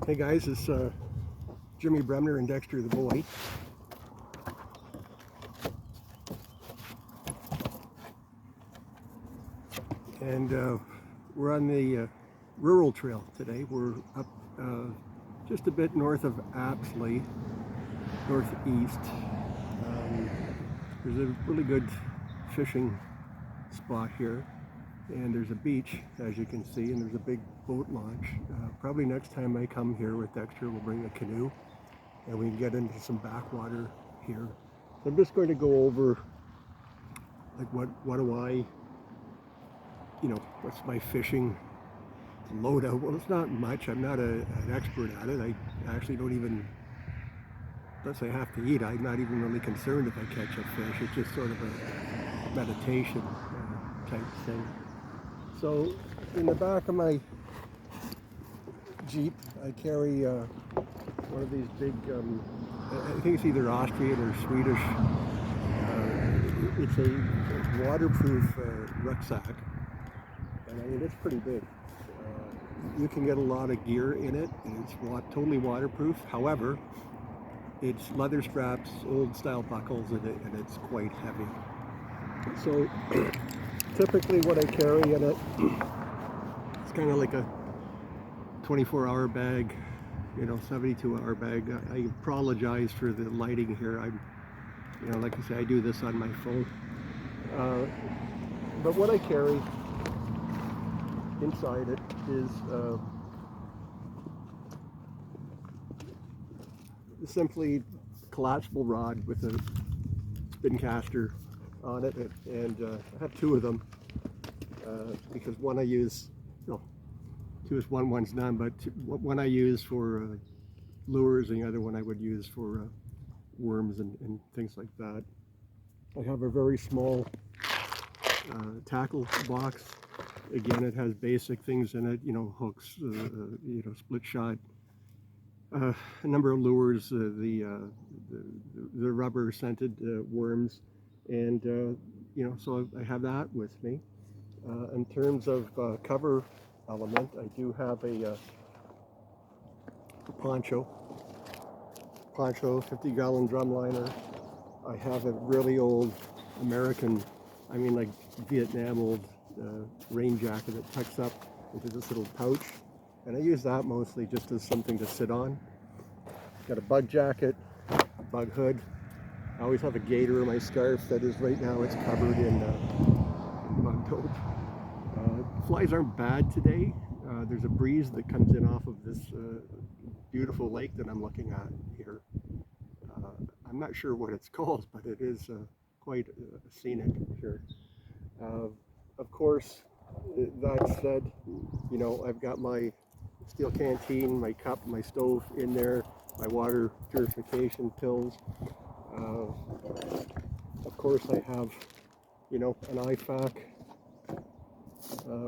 Hey guys, it's Jimmy Bremner and Dexter the boy. And we're on the rural trail today. We're up just a bit north of Apsley, northeast. There's a really good fishing spot here. And there's a beach, as you can see, and there's a big boat launch. Probably next time I come here with Dexter, we'll bring a canoe and we can get into some backwater here. So I'm just going to go over like what do I, what's my fishing loadout. Well, it's not much. I'm not an expert at it. I actually don't even, unless I have to eat, I'm not even really concerned if I catch a fish. It's just sort of a meditation type thing. So in the back of my Jeep, I carry one of these big, I think it's either Austrian or Swedish. It's a waterproof rucksack, and I mean it's pretty big. You can get a lot of gear in it, and it's totally waterproof. However, it's leather straps, old style buckles in it, and it's quite heavy. So typically what I carry in it, it's kind of like a 24-hour bag, 72-hour bag. I apologize for the lighting here. Like I say, I do this on my phone. But what I carry inside it is simply a collapsible rod with a spin caster on it, and I have two of them because one I use, two is one's none, but one I use for lures and the other one I would use for worms and things like that. I have a very small tackle box. Again, it has basic things in it, hooks, split shot, a number of lures, the rubber scented worms, and so I have that with me. In terms of cover element, I do have a poncho, 50-gallon drum liner. I have a really old American, like Vietnam old rain jacket that tucks up into this little pouch, and I use that mostly just as something to sit on. Got a bug jacket, bug hood. I always have a gator in my scarf that is right now, it's covered in bug dope. Flies aren't bad today. There's a breeze that comes in off of this beautiful lake that I'm looking at here. I'm not sure what it's called, but it is quite scenic here. Of course, that said, I've got my steel canteen, my cup, my stove in there, my water purification pills. Of course, I have, an IFAC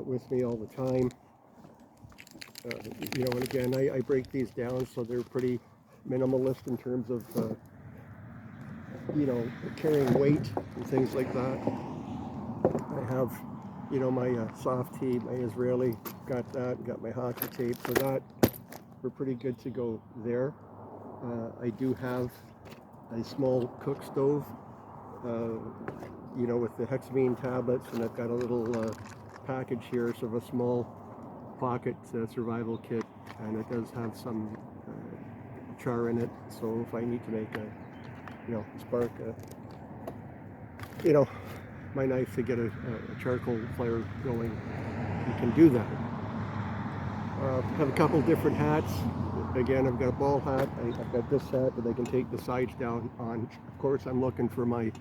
with me all the time. And again, I break these down so they're pretty minimalist in terms of, carrying weight and things like that. I have, my soft tee, my Israeli, got that, got my hockey tape, so that we're pretty good to go there. I do have a small cook stove, with the hexamine tablets, and I've got a little package here, sort of a small pocket survival kit, and it does have some char in it, so if I need to make a spark my knife to get a charcoal fire going, you can do that. I have a couple different hats. Again, I've got a ball hat, I've got this hat that I can take the sides down on. Of course, I'm looking for my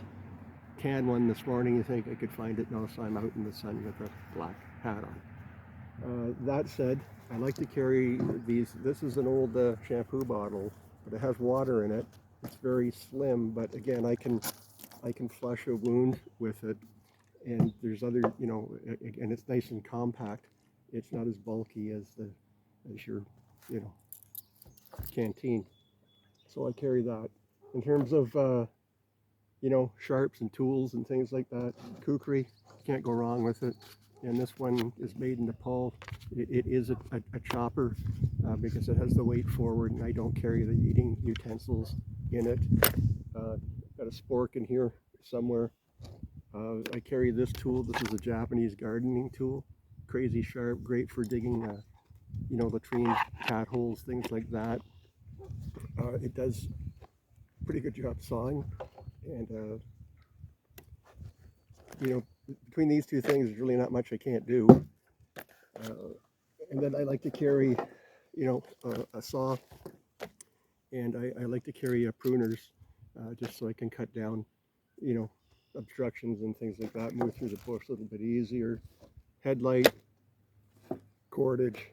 tan one this morning. You think I could find it? No, so I'm out in the sun with a black hat on. That said, I like to carry these. This is an old shampoo bottle, but it has water in it. It's very slim, but again, I can flush a wound with it. And there's other, and it's nice and compact. It's not as bulky as your, canteen. So I carry that. In terms of, sharps and tools and things like that, kukri, can't go wrong with it. And this one is made in Nepal. It is a chopper. because it has the weight forward, and I don't carry the eating utensils in it. Got a spork in here somewhere. I carry this tool. This is a Japanese gardening tool. Crazy sharp, great for digging, latrines, cat holes, things like that. It does a pretty good job sawing, and between these two things, there's really not much I can't do. And then I like to carry, a saw, and I like to carry pruners, just so I can cut down, obstructions and things like that, move through the bush a little bit easier. Headlight, cordage,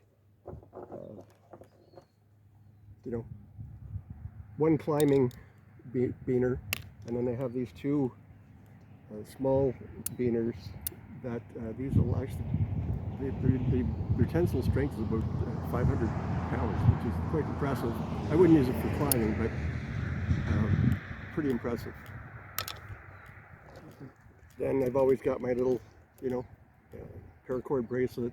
one climbing beaner, and then I have these two small beaners that these will actually, their tensile strength is about 500 pounds, which is quite impressive. I wouldn't use it for climbing, but pretty impressive. Then I've always got my little, paracord bracelet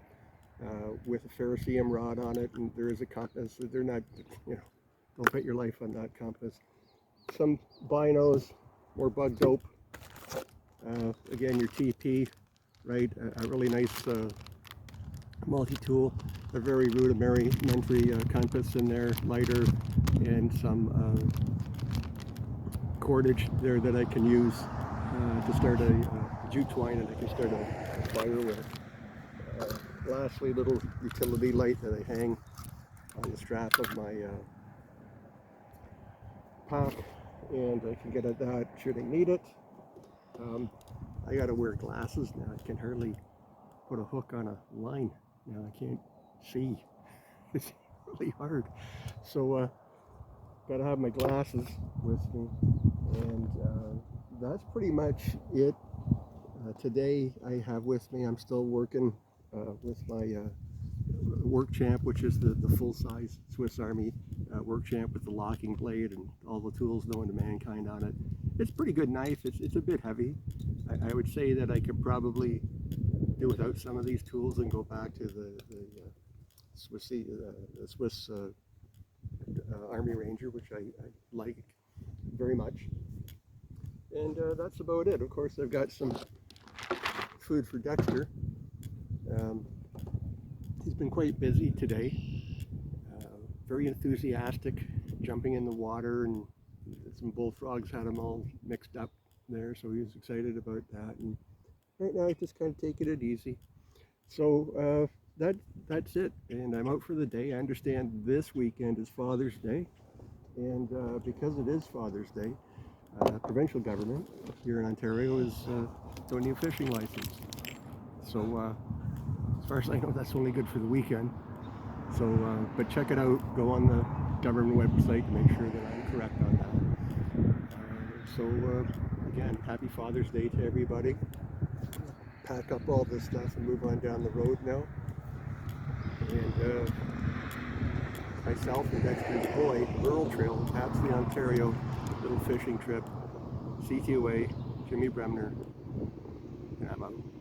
with a ferrocerium rod on it, and there is a compass. They're not, don't bet your life on that compass. Some binos, more bug dope. Again, your TP, right? A really nice multi-tool. A very rudimentary compass in there, lighter, and some cordage there that I can use to start a jute twine, and I can start a fire with. Lastly, little utility light that I hang on the strap of my pack, and I can get at that should I need it. I gotta wear glasses now. I can hardly put a hook on a line now. I can't see. It's really hard. So gotta have my glasses with me, and that's pretty much it. Today I have with me, I'm still working with my work champ, which is the full-size Swiss Army work champ with the locking blade and all the tools known to mankind on it. It's a pretty good knife. It's a bit heavy. I would say that I could probably do without some of these tools and go back to the Swiss Army Ranger, which I like very much. And that's about it. Of course, I've got some food for Dexter. He's been quite busy today, very enthusiastic, jumping in the water, and some bullfrogs had him all mixed up there, so he was excited about that. And right now, just kind of taking it easy. So that's it, and I'm out for the day. I understand this weekend is Father's Day, and because it is Father's Day, provincial government here in Ontario is don't need a fishing license. So as far as I know, that's only good for the weekend. So, but check it out. Go on the government website to make sure that I'm correct on that. Again, happy Father's Day to everybody. Pack up all this stuff and move on down the road now. And myself and Dexter's boy, Rural Trail, Apsley, Ontario, little fishing trip, CTOA, Jimmy Bremner, and I'm out.